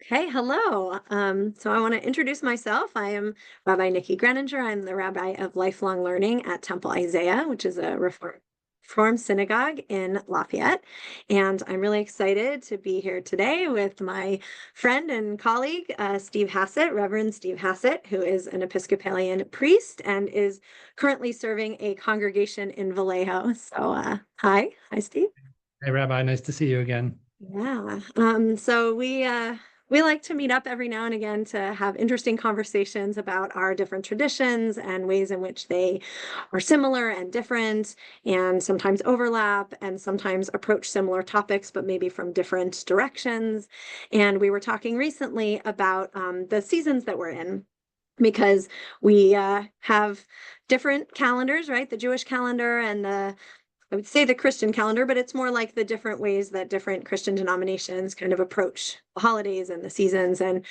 Okay, hello. So I want to introduce myself. I am Rabbi Greninger. I'm the Rabbi of Lifelong Learning at Temple Isaiah, which is a Reform synagogue in Lafayette. And I'm really excited to be here today with my friend and colleague, Steve Hassett, Reverend Steve Hassett, who is an Episcopalian priest and is currently serving a congregation in Vallejo. So hi, Steve. Hey, Rabbi, nice to see you again. Yeah. So we like to meet up every now and again to have interesting conversations about our different traditions and ways in which they are similar and different, and sometimes overlap, and sometimes approach similar topics, but maybe from different directions. And we were talking recently about the seasons that we're in, because we have different calendars, right? The Jewish calendar and I would say the Christian calendar, but it's more like the different ways that different Christian denominations kind of approach the holidays and the seasons. And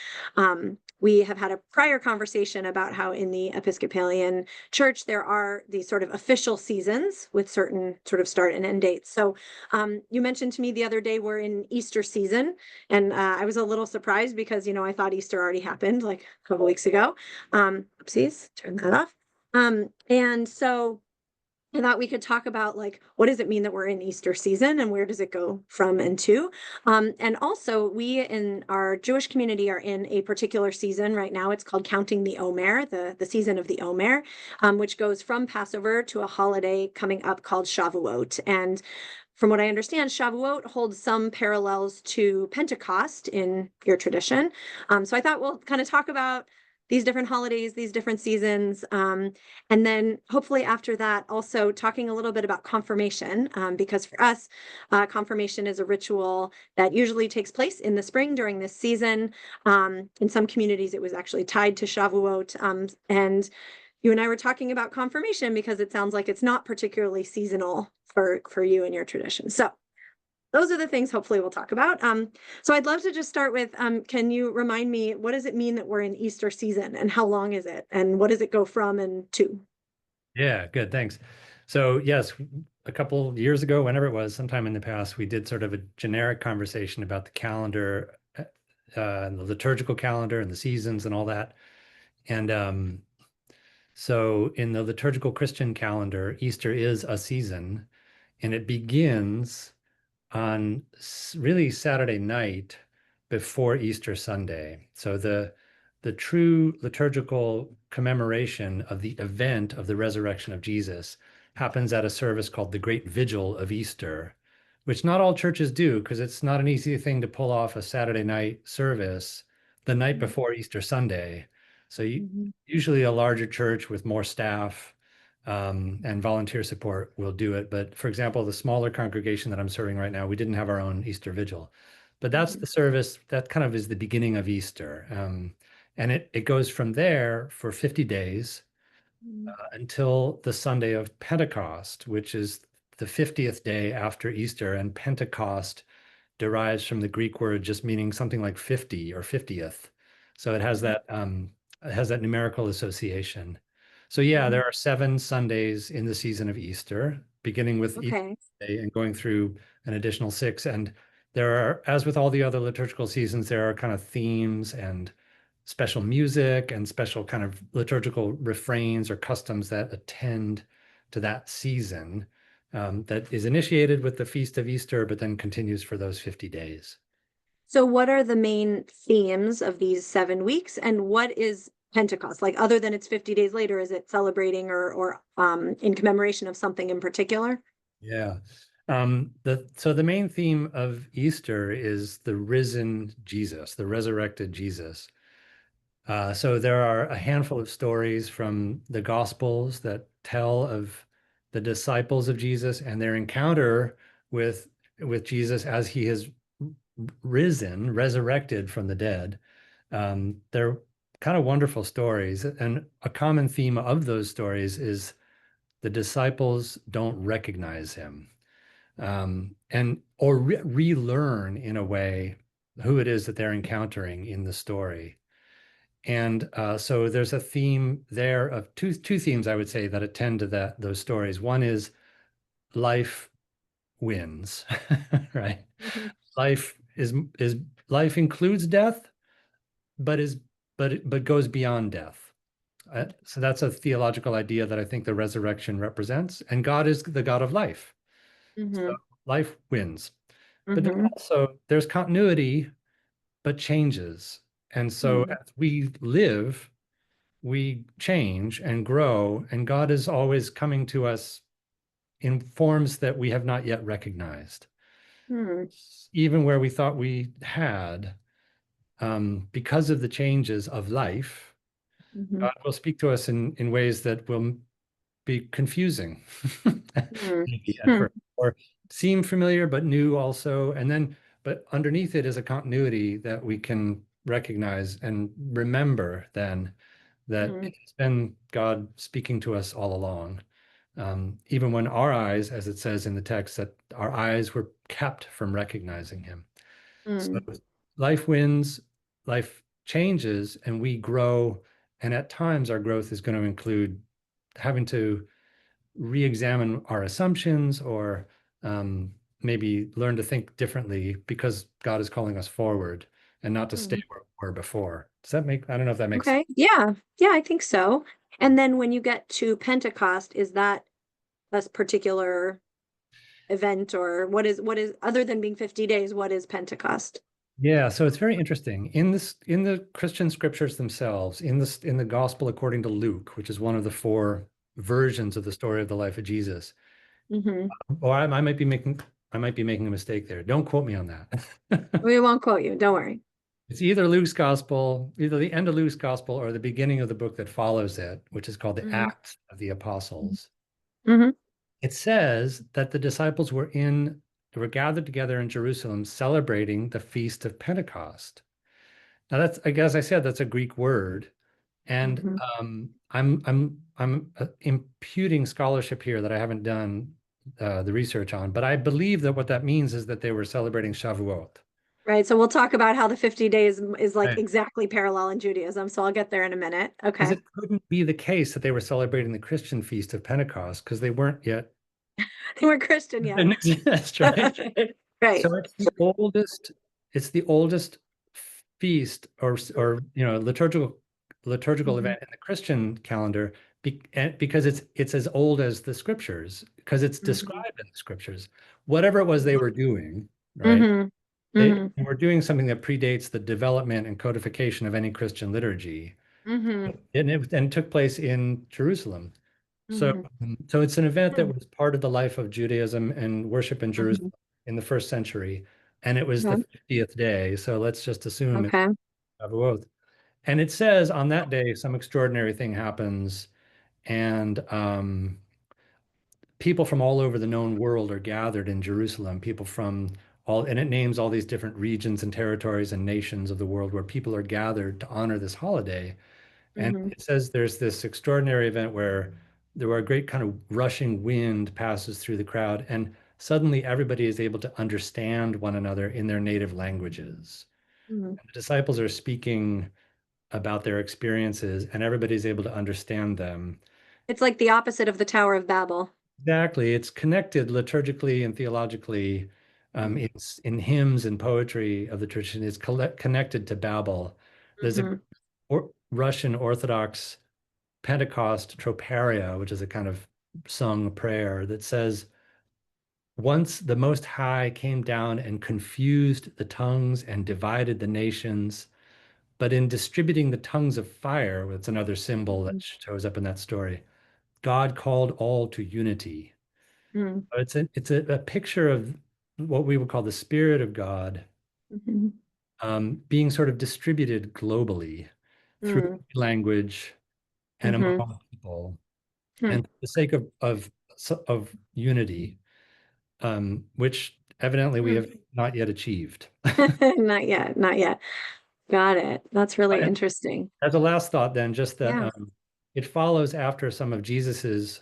we have had a prior conversation about how in the Episcopalian Church there are these sort of official seasons with certain sort of start and end dates. So you mentioned to me the other day we're in Easter season, and I was a little surprised because I thought Easter already happened like a couple weeks ago. Oopsies, turn that off. And so I thought we could talk about like what does it mean that we're in Easter season and where does it go from and to. And also, we in our Jewish community are in a particular season right now. It's called Counting the Omer, the season of the Omer, which goes from Passover to a holiday coming up called Shavuot. And from what I understand, Shavuot holds some parallels to Pentecost in your tradition. So I thought we'll kind of talk about these different holidays, these different seasons. And then hopefully after that, also talking a little bit about confirmation, because for us, confirmation is a ritual that usually takes place in the spring during this season. In some communities, it was actually tied to Shavuot. And you and I were talking about confirmation because it sounds like it's not particularly seasonal for you and your tradition. So those are the things hopefully we'll talk about. So I'd love to just start with, can you remind me, what does it mean that we're in Easter season and how long is it and what does it go from and to? Yeah, good, thanks. So, yes, a couple of years ago, whenever it was, sometime in the past, we did sort of a generic conversation about the calendar, and the liturgical calendar and the seasons and all that. And so, in the liturgical Christian calendar, Easter is a season, and it begins on really Saturday night before Easter Sunday. So the true liturgical commemoration of the event of the resurrection of Jesus happens at a service called the Great Vigil of Easter, which not all churches do because it's not an easy thing to pull off a Saturday night service the night before Easter Sunday. So Mhm. usually a larger church with more staff and volunteer support will do it. But for example, the smaller congregation that I'm serving right now, we didn't have our own Easter vigil. But that's Mhm. the service that kind of is the beginning of Easter. And it goes from there for 50 days until the Sunday of Pentecost, which is the 50th day after Easter. And Pentecost derives from the Greek word just meaning something like 50 or 50th. So Mhm. it has that numerical association. So yeah, Mhm. there are 7 Sundays in the season of Easter, beginning with Easter Okay. Day and going through an additional six. And there are, as with all the other liturgical seasons, there are kind of themes and special music and special kind of liturgical refrains or customs that attend to that season, that is initiated with the Feast of Easter, but then continues for those 50 days. So what are the main themes of these 7 weeks and what is Pentecost? Like other than it's 50 days later, is it celebrating or in commemoration of something in particular? Yeah. So the main theme of Easter is the risen Jesus, the resurrected Jesus. So there are a handful of stories from the Gospels that tell of the disciples of Jesus and their encounter with with Jesus as he has risen, resurrected from the dead. They're kind of wonderful stories, and a common theme of those stories is the disciples don't recognize him, and or relearn in a way who it is that they're encountering in the story. And so there's a theme there of two themes I would say that attend to those stories. One is life wins, right? Mhm. Life is life includes death, but is but goes beyond death. So that's a theological idea that I think the resurrection represents, and God is the God of life. So Mm-hmm. life wins. But then Mm-hmm. also there's continuity, but changes. And so Mm-hmm. as we live, we change and grow, and God is always coming to us in forms that we have not yet recognized. Even where we thought we had, because of the changes of life, Mm-hmm. God will speak to us in ways that will be confusing maybe at Mm-hmm. first, or seem familiar but new also. And then, but underneath it is a continuity that we can recognize and remember then that Mm-hmm. it's been God speaking to us all along. Even when our eyes, as it says in the text, that our eyes were kept from recognizing him. So Mm-hmm. life wins, life changes, and we grow. And at times, our growth is going to include having to re-examine our assumptions or maybe learn to think differently because God is calling us forward and not to stay Mm-hmm. where we were before. Does that make, I don't know if that makes sense. Okay. Yeah. Yeah, I think so. And then when you get to Pentecost, is that a particular event, or what is other than being 50 days, what is Pentecost? Yeah, so it's very interesting. In the Christian scriptures themselves, in the gospel according to Luke, which is one of the four versions of the story of the life of Jesus. Hmm. Or I might be making a mistake there. Don't quote me on that. We won't quote you. Don't worry. It's either Luke's gospel, either the end of Luke's gospel or the beginning of the book that follows it, which is called the Hmm. Acts of the Apostles. Hmm. It says that the disciples were gathered together in Jerusalem celebrating the feast of Pentecost. Now that's, I guess I said that's a Greek word, and Hmm. I'm imputing scholarship here that I haven't done the research on, but I believe that what that means is that they were celebrating Shavuot. Right. So we'll talk about how the 50 days is like Right. exactly parallel in Judaism. So I'll get there in a minute. Because Okay. it couldn't be the case that they were celebrating the Christian feast of Pentecost because they weren't yet They weren't Christian yet. didn't exist, right? Right. So it's the oldest feast or liturgical Hmm. event in the Christian calendar because it's as old as the scriptures because it's Hmm. described in the scriptures. Whatever it was they were doing, right? Hmm. They Hmm. were doing something that predates the development and codification of any Christian liturgy. Hmm. And it took place in Jerusalem. So, Hmm. so it's an event that was part of the life of Judaism and worship in Jerusalem Hmm. in the first century, and it was the Okay. 50th day. So let's just assume it's Okay. Shavuot. And it says on that day some extraordinary thing happens, and people from all over the known world are gathered in Jerusalem. People from all, and it names all these different regions and territories and nations of the world where people are gathered to honor this holiday. And Hmm. it says there's this extraordinary event where a great kind of rushing wind passes through the crowd, and suddenly everybody is able to understand one another in their native languages. Hmm. And the disciples are speaking about their experiences, and everybody's able to understand them. It's like the opposite of the Tower of Babel. Exactly. It's connected liturgically and theologically. It's in hymns and poetry of the tradition. It's connected to Babel. There's a Hmm. Russian Orthodox Pentecost troparia, which is a kind of sung prayer that says, once the Most High came down and confused the tongues and divided the nations, but in distributing the tongues of fire, that's another symbol that shows up in that story, God called all to unity. Hmm. A picture of what we would call the Spirit of God Hmm. being sort of distributed globally through Hmm. language and among Hmm. all people, Hmm. and for the sake of unity, which evidently we Hmm. have not yet achieved. Not yet, not yet. Got it. That's really And interesting. as a last thought, then, just that Yeah. it follows after some of the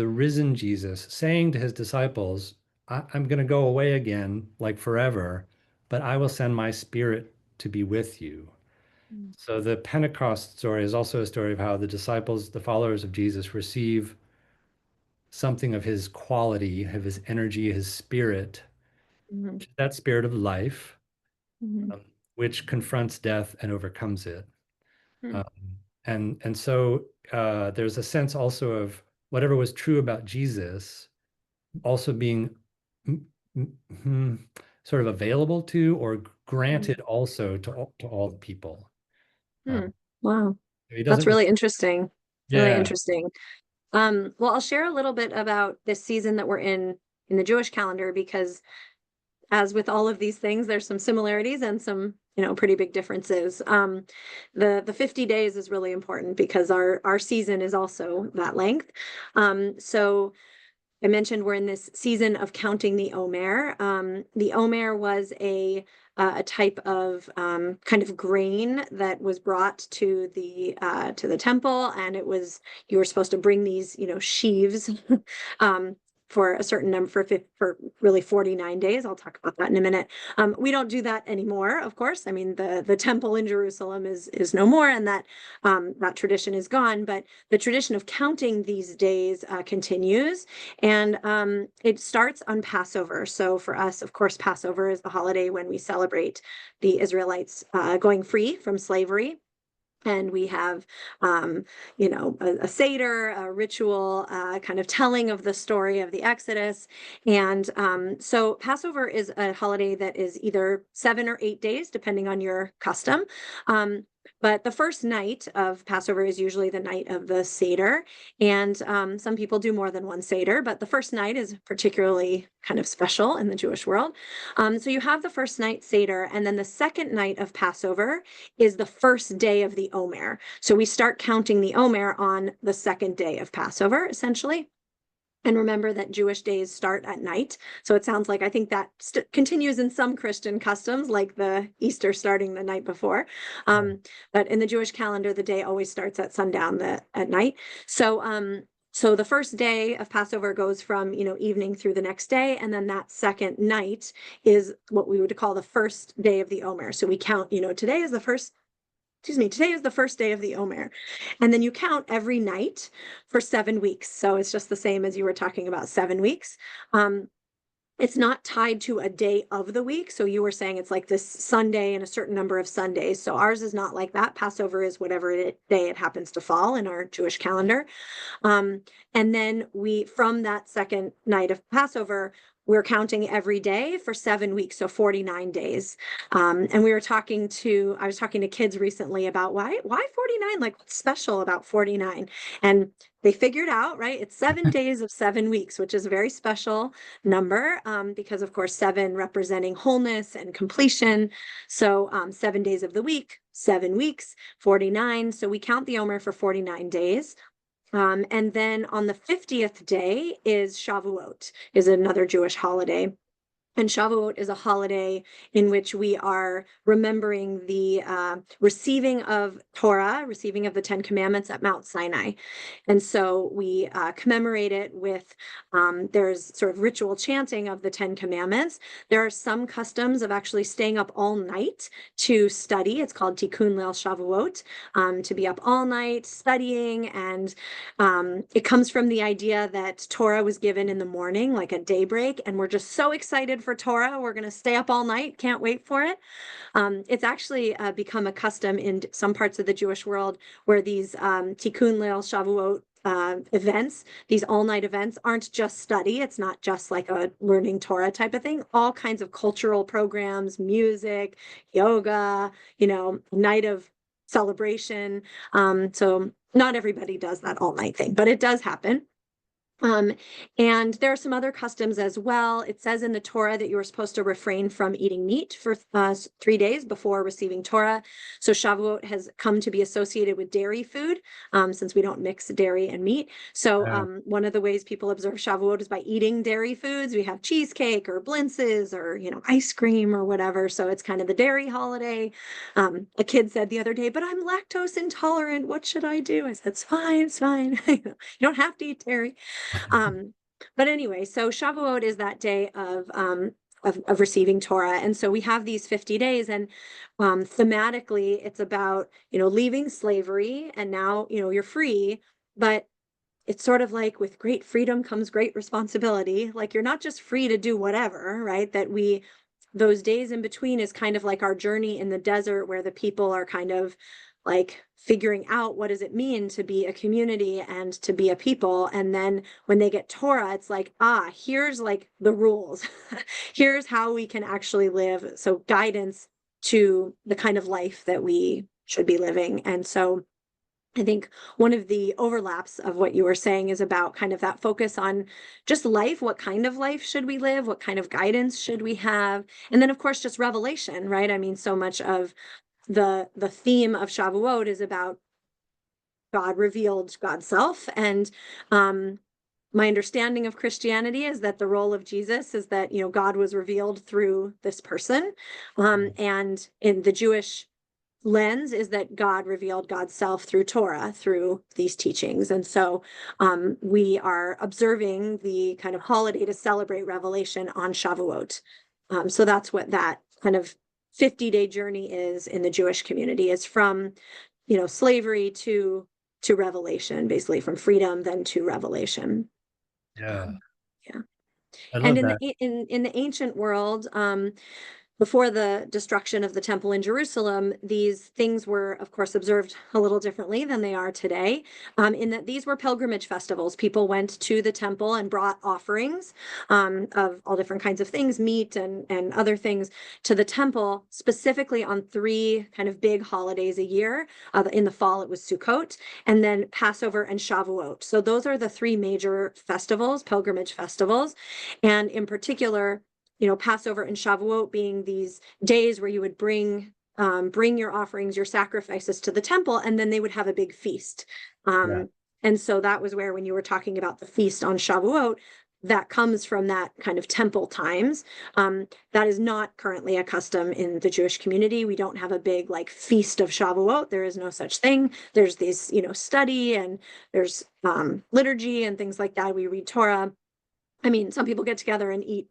risen Jesus saying to his disciples, I'm going to go away again, like forever, but I will send my spirit to be with you. So the Pentecost story is also a story of how the disciples, the followers of Jesus, receive something of his quality, of his energy, his spirit, Hmm. that spirit of life, Hmm. which confronts death and overcomes it. Hmm. Um, and so there's a sense also of whatever was true about Jesus also being mm, mm, mm, sort of available to or granted also to all the people. Hmm. Um, Wow. he That's doesn't, really interesting. Really yeah, interesting. Well, I'll share a little bit about this season that we're in the Jewish calendar, because as with all of these things, there's some similarities and some, pretty big differences. The 50 days is really important because our season is also that length. So I mentioned we're in this season of counting the Omer. The Omer was a type of kind of grain that was brought to the temple, and you were supposed to bring these, sheaves, um, for a certain number for really 49 days. I'll talk about that in a minute. We don't do that anymore, of course. I mean, the temple in Jerusalem is no more, and that tradition is gone. But the tradition of counting these days continues. And it starts on Passover. So for us, of course, Passover is the holiday when we celebrate the Israelites going free from slavery. And we have, a Seder, a ritual kind of telling of the story of the Exodus. And so Passover is a holiday that is either 7 or 8 days, depending on your custom. Um, but the first night of Passover is usually the night of the Seder. And some people do more than one Seder, but the first night is particularly kind of special in the Jewish world. So you have the first night Seder, and then the second night of Passover is the first day of the Omer. So we start counting the Omer on the second day of Passover, essentially. And remember that Jewish days start at night. So it sounds like I think that continues in some Christian customs, like the Easter starting the night before. yeah. But in the Jewish calendar, the day always starts at sundown at night. So the first day of Passover goes from, evening through the next day. And then that second night is what we would call the first day of the Omer. So we count, today is the first day of the Omer. And then you count every night for 7 weeks. So it's just the same as you were talking about, 7 weeks. Um, it's not tied to a day of the week. So you were saying it's like this Sunday and a certain number of Sundays. So ours is not like that. Passover is whatever day it happens to fall in our Jewish calendar. Um, and then from that second night of Passover, we're counting every day for 7 weeks, so 49 days. And I was talking to kids recently about why 49? Like, what's special about 49? And they figured out, right? It's 7 days of 7 weeks, which is a very special number, because, of course, seven representing wholeness and completion. So 7 days of the week, 7 weeks, 49. So we count the Omer for 49 days. And then on the 50th day is Shavuot, is another Jewish holiday. And Shavuot is a holiday in which we are remembering the receiving of Torah, receiving of the Ten Commandments at Mount Sinai. And so we commemorate it with, there's sort of ritual chanting of the Ten Commandments. There are some customs of actually staying up all night to study. It's called Tikkun Leil Shavuot, to be up all night studying. And it comes from the idea that Torah was given in the morning, like at daybreak, and we're just so excited for Torah. We're going to stay up all night. Can't wait for it. It's actually become a custom in some parts of the Jewish world where these Tikkun Leil Shavuot events, these all-night events, aren't just study. It's not just like a learning Torah type of thing. All kinds of cultural programs, music, yoga, night of celebration. So not everybody does that all-night thing, but it does happen. Um, and there are some other customs as well. It says in the Torah that you were supposed to refrain from eating meat for 3 days before receiving Torah. So Shavuot has come to be associated with dairy food, since we don't mix dairy and meat. So Uh, one of the ways people observe Shavuot is by eating dairy foods. We have cheesecake or blintzes or, ice cream or whatever. So it's kind of the dairy holiday. A kid said the other day, but I'm lactose intolerant. What should I do? I said, it's fine, it's fine. You don't have to eat dairy. Um, but anyway, so Shavuot is that day of receiving Torah. And so we have these 50 days, and thematically it's about, leaving slavery, and now, you're free, but it's sort of like with great freedom comes great responsibility. Like, you're not just free to do whatever, right? That those days in between is kind of like our journey in the desert, where the people are kind of like figuring out what does it mean to be a community and to be a people. And then when they get Torah, it's like, here's like the rules. Here's how we can actually live. So guidance to the kind of life that we should be living. And so I think one of the overlaps of what you were saying is about kind of that focus on just life. What kind of life should we live? What kind of guidance should we have? And then, of course, just revelation, right? I mean, so much of the theme of Shavuot is about God revealed God's self. And my understanding of Christianity is that the role of Jesus is that, God was revealed through this person. And in the Jewish lens is that God revealed God's self through Torah, through these teachings. And so we are observing the kind of holiday to celebrate revelation on Shavuot. So that's what that kind of 50-day journey is in the Jewish community, is from, slavery to revelation, basically from freedom then to revelation. Yeah, Yeah. I And love that. in the ancient world, before the destruction of the temple in Jerusalem, these things were, of course, observed a little differently than they are today, in that these were pilgrimage festivals. People went to the temple and brought offerings of all different kinds of things, meat and other things, to the temple, specifically on three kind of big holidays a year. In the fall, it was Sukkot, and then Passover and Shavuot. So those are the three major festivals, pilgrimage festivals. And in particular, Passover and Shavuot being these days where you would bring your offerings, your sacrifices to the temple, and then they would have a big feast. Yeah. And so that was where, when you were talking about the feast on Shavuot, that comes from that kind of temple times. That is not currently a custom in the Jewish community. We don't have a big like feast of Shavuot. There is no such thing. There's these, study, and there's liturgy and things like that. We read Torah. I mean, some people get together and eat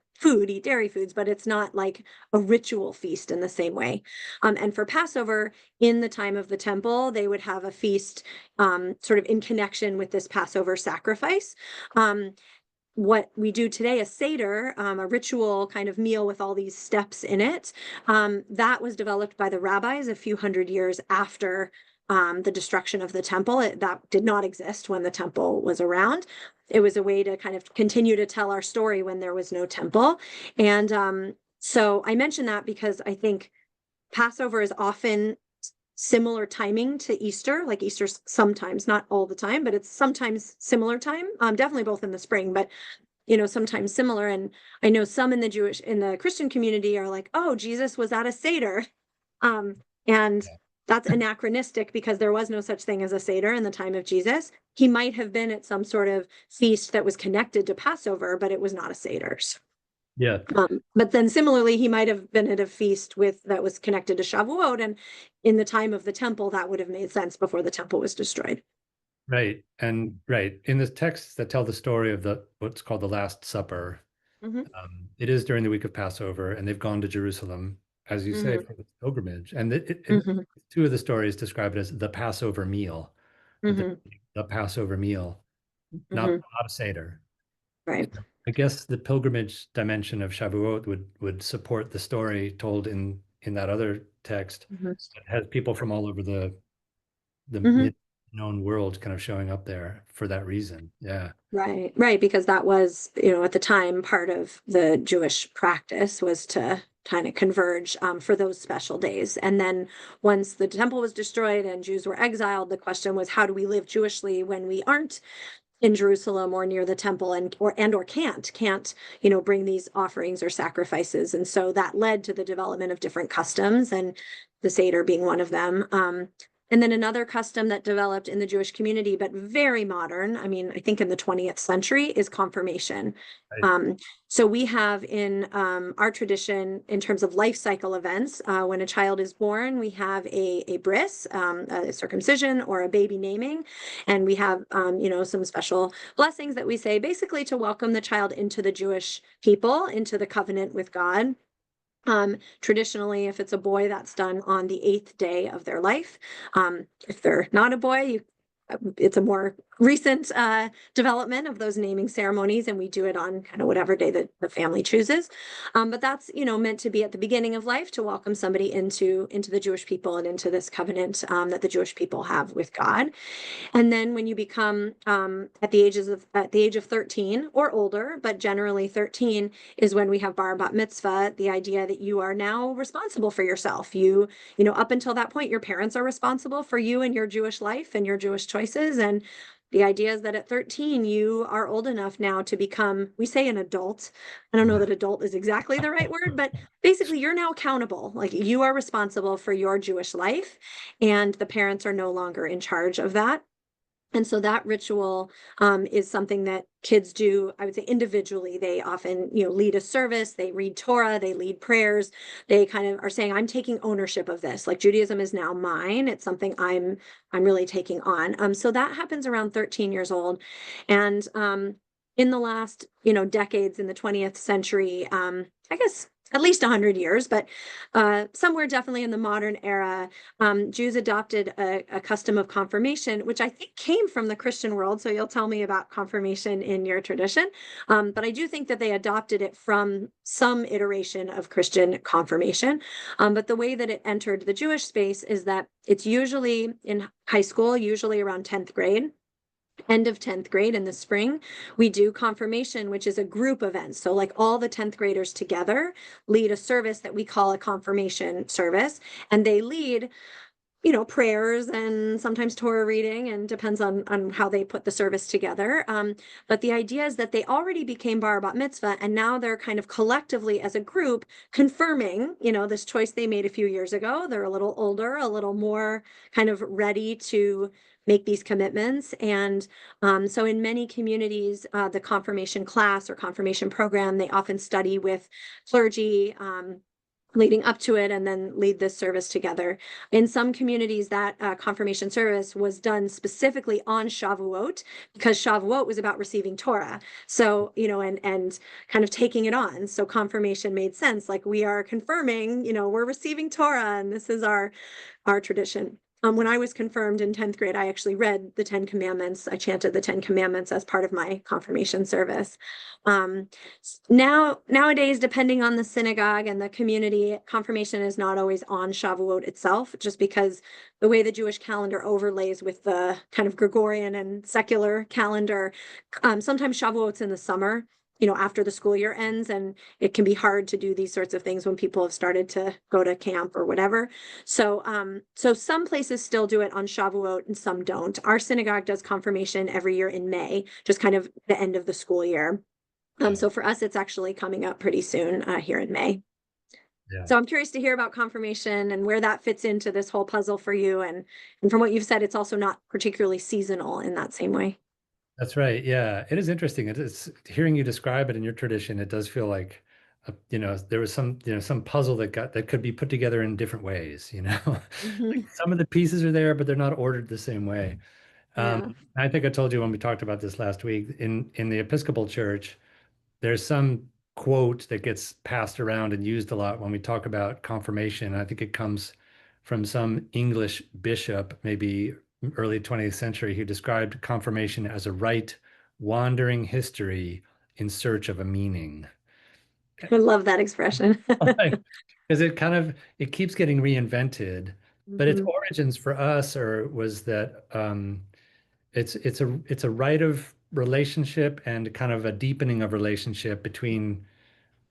dairy foods, but it's not like a ritual feast in the same way. And for Passover, in the time of the temple, they would have a feast sort of in connection with this Passover sacrifice. What we do today, a Seder, a ritual kind of meal with all these steps in it, that was developed by the rabbis a few hundred years after the destruction of the temple. That did not exist when the temple was around. It was a way to kind of continue to tell our story when there was no temple. And so I mention that because I think Passover is often similar timing to Easter. Like Easter's sometimes, not all the time, but it's sometimes similar time. Definitely both in the spring, but sometimes similar. And I know some in the Christian community are like, oh, Jesus was at a Seder. And that's anachronistic because there was no such thing as a Seder in the time of Jesus. He might have been at some sort of feast that was connected to Passover, but it was not a Seder. Yeah. But then similarly, he might have been at a feast that was connected to Shavuot, and in the time of the temple, that would have made sense before the temple was destroyed. Right. And right. In the texts that tell the story of what's called the Last Supper, Mm-hmm. it is during the week of Passover, and they've gone to Jerusalem, as you say, Mm-hmm. for the pilgrimage. And Mm-hmm. two of the stories describe it as the Passover meal, that Mm-hmm. the Passover meal, not, Mm-hmm. not a Seder. Right. I guess the pilgrimage dimension of Shavuot would support the story told in that other text Mm-hmm. that has people from all over the Mm-hmm. mid-known world kind of showing up there for that reason. Yeah. Right, because that was, at the time, part of the Jewish practice was to kind of converge for those special days. And then once the temple was destroyed and Jews were exiled, the question was, how do we live Jewishly when we aren't in Jerusalem or near the temple, or can't, bring these offerings or sacrifices? And so that led to the development of different customs, and the Seder being one of them. And then another custom that developed in the Jewish community, but very modern, I mean, I think in the 20th century, is confirmation. Right. So we have in our tradition, in terms of life cycle events, when a child is born, we have a bris, a circumcision, or a baby naming. And we have, some special blessings that we say basically to welcome the child into the Jewish people, into the covenant with God. Traditionally, if it's a boy, that's done on the 8th day of their life. If they're not a boy, it's a more recent development of those naming ceremonies, and we do it on kind of whatever day that the family chooses. But that's, meant to be at the beginning of life to welcome somebody into the Jewish people and into this covenant that the Jewish people have with God. And then when you become at the age of 13 or older, but generally 13 is when we have bar bat mitzvah, the idea that you are now responsible for yourself. Up until that point, your parents are responsible for you and your Jewish life and your Jewish choices. And the idea is that at 13, you are old enough now to become, we say an adult. I don't know that adult is exactly the right word, but basically you're now accountable. Like you are responsible for your Jewish life, and the parents are no longer in charge of that. And so that ritual is something that kids do, I would say individually. They often, lead a service, they read Torah, they lead prayers. They kind of are saying, I'm taking ownership of this. Like Judaism is now mine. It's something I'm really taking on. So that happens around 13 years old. And in the last, decades in the 20th century, I guess at least 100 years, but somewhere definitely in the modern era, Jews adopted a custom of confirmation, which I think came from the Christian world. So you'll tell me about confirmation in your tradition. But I do think that they adopted it from some iteration of Christian confirmation. But the way that it entered the Jewish space is that it's usually in high school, usually around 10th grade. End of 10th grade in the spring, we do confirmation, which is a group event. So like all the 10th graders together lead a service that we call a confirmation service, and they lead prayers and sometimes Torah reading, and depends on how they put the service together. But the idea is that they already became bar bat mitzvah, and now they're kind of collectively as a group confirming, this choice they made a few years ago. They're a little older, a little more kind of ready to make these commitments. And so in many communities, the confirmation class or confirmation program, they often study with clergy. Leading up to it, and then lead this service together. In some communities, that confirmation service was done specifically on Shavuot, because Shavuot was about receiving Torah. So, and kind of taking it on. So confirmation made sense. Like we are confirming, we're receiving Torah, and this is our tradition. When I was confirmed in 10th grade, I actually read the 10 Commandments. I chanted the 10 Commandments as part of my confirmation service. Nowadays, depending on the synagogue and the community, confirmation is not always on Shavuot itself, just because the way the Jewish calendar overlays with the kind of Gregorian and secular calendar. Sometimes Shavuot's in the summer, after the school year ends, and it can be hard to do these sorts of things when people have started to go to camp or whatever. So some places still do it on Shavuot and some don't. Our synagogue does confirmation every year in May, just kind of the end of the school year. So for us, it's actually coming up pretty soon here in May. Yeah. So I'm curious to hear about confirmation and where that fits into this whole puzzle for you. And from what you've said, it's also not particularly seasonal in that same way. That's right. Yeah, it is interesting. It's hearing you describe it in your tradition. It does feel like, there was some puzzle that could be put together in different ways. Like Mhm. some of the pieces are there, but they're not ordered the same way. Yeah. I think I told you when we talked about this last week in the Episcopal Church. There's some quote that gets passed around and used a lot when we talk about confirmation. I think it comes from some English bishop, maybe early 20th century, who described confirmation as a right wandering history in search of a meaning. I love that expression. Because it keeps getting reinvented, but its Mhm. origins for us was that it's a rite of relationship and kind of a deepening of relationship between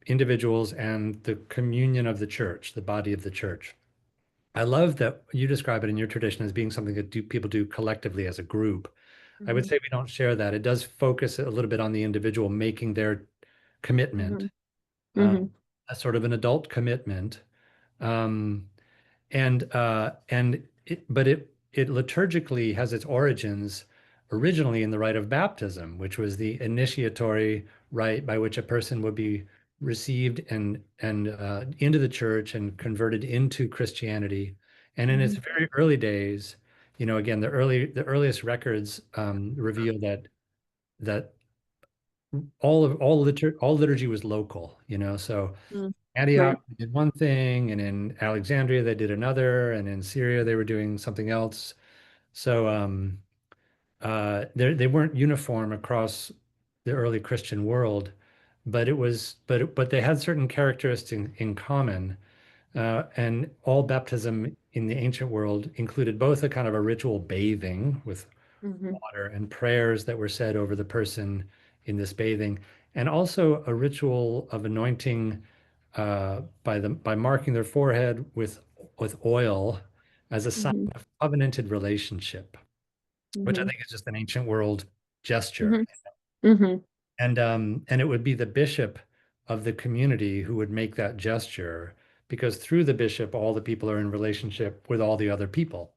individuals and the communion of the church, the body of the church. I love that you describe it in your tradition as being something that people do collectively as a group. I would Mhm. say we don't share that. It does focus a little bit on the individual making their commitment, Mhm. uh, Mhm. a sort of an adult commitment. Um, but it liturgically has its origins originally in the rite of baptism, which was the initiatory rite by which a person would be received and into the church and converted into Christianity. And in its Mhm. very early days, again, the earliest records reveal that all liturgy was local. So Mhm. Right. Antioch they did one thing, and in Alexandria they did another, and in Syria they were doing something else. So they weren't uniform across the early Christian world, but but they had certain characteristics in common. And all baptism in the ancient world included both a kind of a ritual bathing with Hmm. water and prayers that were said over the person in this bathing, and also a ritual of anointing by marking their forehead with oil as a sign Hmm. of covenanted relationship, which I Hmm. think is just an ancient world gesture. Hmm. Hmm. And it would be the bishop of the community who would make that gesture, because through the bishop, all the people are in relationship with all the other people.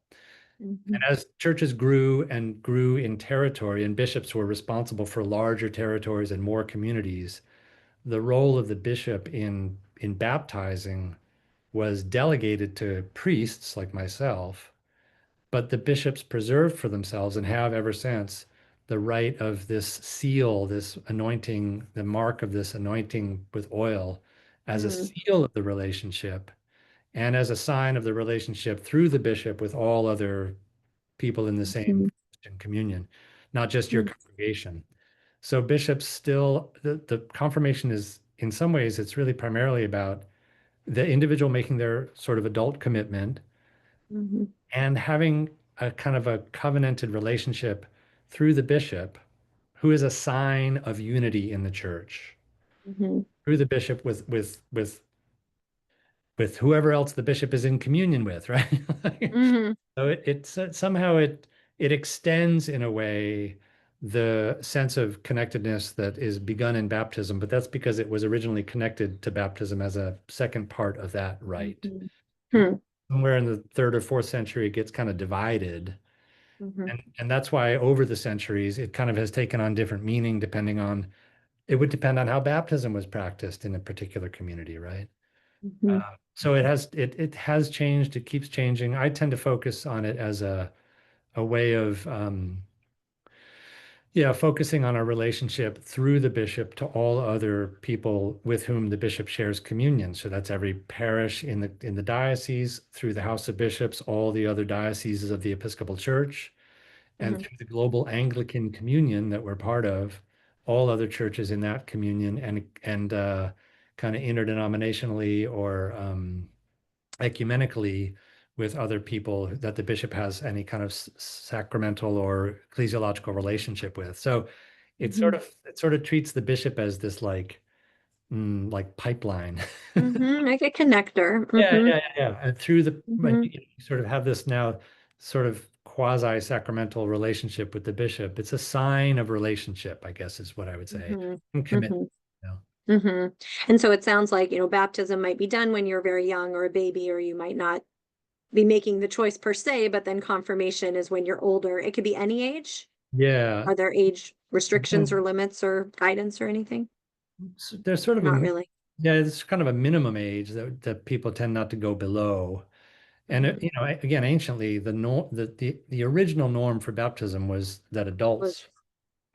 And Hmm. as churches grew and grew in territory, and bishops were responsible for larger territories and more communities, the role of the bishop in baptizing was delegated to priests like myself, but the bishops preserved for themselves and have ever since the right of this seal, this anointing, the mark of this anointing with oil as a Hmm. seal of the relationship and as a sign of the relationship through the bishop with all other people in the same Hmm. Christian communion, not just your congregation. So bishops still, the confirmation is in some ways, it's really primarily about the individual making their sort of adult commitment Hmm. and having a kind of a covenanted relationship through the bishop, who is a sign of unity in the church, Hmm. through the bishop with whoever else the bishop is in communion with, right? Hmm. So somehow it extends in a way the sense of connectedness that is begun in baptism, but that's because it was originally connected to baptism as a second part of that rite. Hmm. Hmm. Somewhere in the third or fourth century, it gets kind of divided. Hmm. And that's why over the centuries, it kind of has taken on different meaning depending on, it would depend on how baptism was practiced in a particular community, right? Hmm. So it has changed. It keeps changing. I tend to focus on it as a way of yeah, focusing on our relationship through the bishop to all other people with whom the bishop shares communion. So that's every parish in the diocese, through the House of Bishops, all the other dioceses of the Episcopal Church, and Hmm. through the global Anglican communion that we're part of, all other churches in that communion, and kind of interdenominationally or ecumenically with other people that the bishop has any kind of sacramental or ecclesiological relationship with. So Hmm. it sort of treats the bishop as this like pipeline. Hmm. Like a connector. Yeah, Hmm. yeah, yeah, yeah. And through Hmm. you sort of have this now sort of quasi-sacramental relationship with the bishop. It's a sign of relationship, I guess is what I would say, Hmm. and commitment. Hmm. You know? Hmm. And so it sounds like, baptism might be done when you're very young or a baby, or you might not be making the choice per se, but then confirmation is when you're older. It could be any age. Yeah. Are there age restrictions or And limits or guidance or anything? there's sort Or of not really? yeah, it's kind of a minimum age that people tend not to go below. And Hmm. again, anciently, the original norm for baptism was that Was.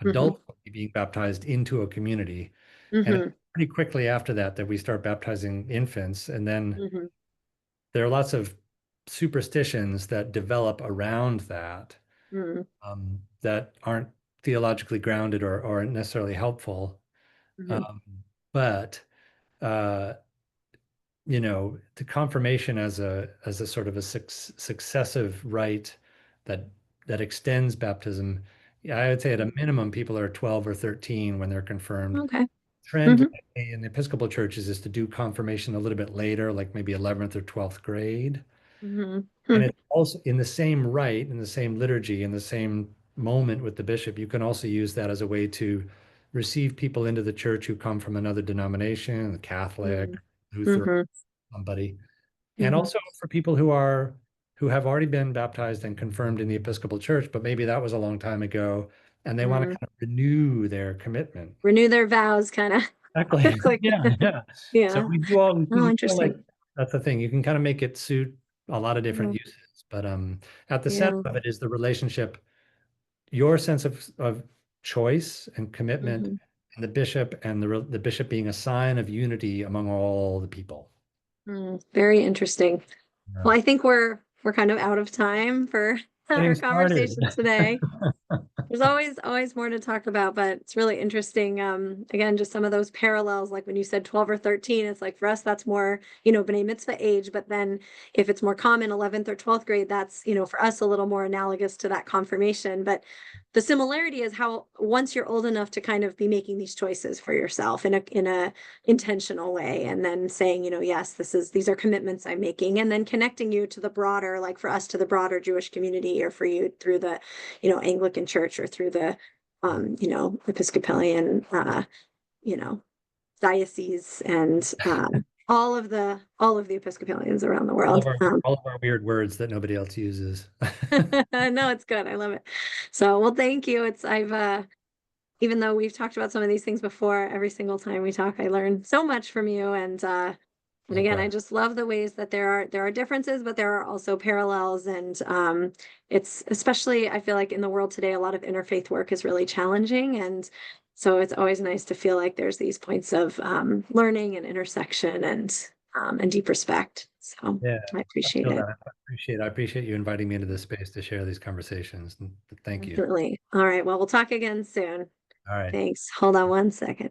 Hmm. adults would be being baptized into a community. And it's Hmm. pretty quickly after that that we start baptizing infants. And then Hmm. there are lots of superstitions that develop around that Hmm. that aren't theologically grounded or aren't necessarily helpful. Hmm. Um, but uh, the confirmation as a sort of a successive rite that that extends baptism, yeah, I would say at a minimum, people are 12 or 13 when they're confirmed. Okay. Trend Hmm. in Episcopal churches is to do confirmation a little bit later, like maybe 11th or 12th grade. Hmm. And Hmm. it's also in the same rite, in the same liturgy, in the same moment with the bishop. You can also use that as a way to receive people into the church who come from another denomination, the Catholic, Lutheran, Hmm. somebody. And Hmm. also for people who have already been baptized and confirmed in the Episcopal Church, but maybe that was a long time ago, and they want to Hmm. kind of renew their commitment. Renew their vows, kind of. Exactly. Like, Yeah, yeah. So yeah. Oh, we feel like interesting. that's the thing. You can kind of make it suit a lot of different Yeah. uses, but at the center Yeah. of it is the relationship, your sense of choice and commitment, Hmm. and the bishop and the bishop being a sign of unity among all the people. Very interesting. Yeah. Well, I think we're kind of out of time for Getting our started. conversation today. There's always more to talk about, but it's really interesting. Again, just some of those parallels, like when you said 12 or 13, it's like for us, that's more, B'nai Mitzvah age. But then if it's more common, 11th or 12th grade, that's, for us a little more analogous to that confirmation. But the similarity is how once you're old enough to kind of be making these choices for yourself in a intentional way, and then saying, yes, these are commitments I'm making, and then connecting you to the broader, like for us to the broader Jewish community, or for you through the Anglican Church, or through the, Episcopalian, you know, diocese, and all of the Episcopalians around the All world. of our all of our weird words that nobody else uses. No, it's good. I love it. So, well, thank you. Even though we've talked about some of these things before, every single time we talk, I learn so much from you. And again, I Likewise. just love the ways that there are differences, but there are also parallels. And it's especially, I feel like in the world today, a lot of interfaith work is really challenging. And so it's always nice to feel like there's these points of learning and intersection, and deep respect. So Yeah, I I appreciate feel it. that. I appreciate you inviting me into this space to share these conversations. Thank you. Definitely. All right. Well, we'll talk again soon. All right. Thanks. Hold on one second.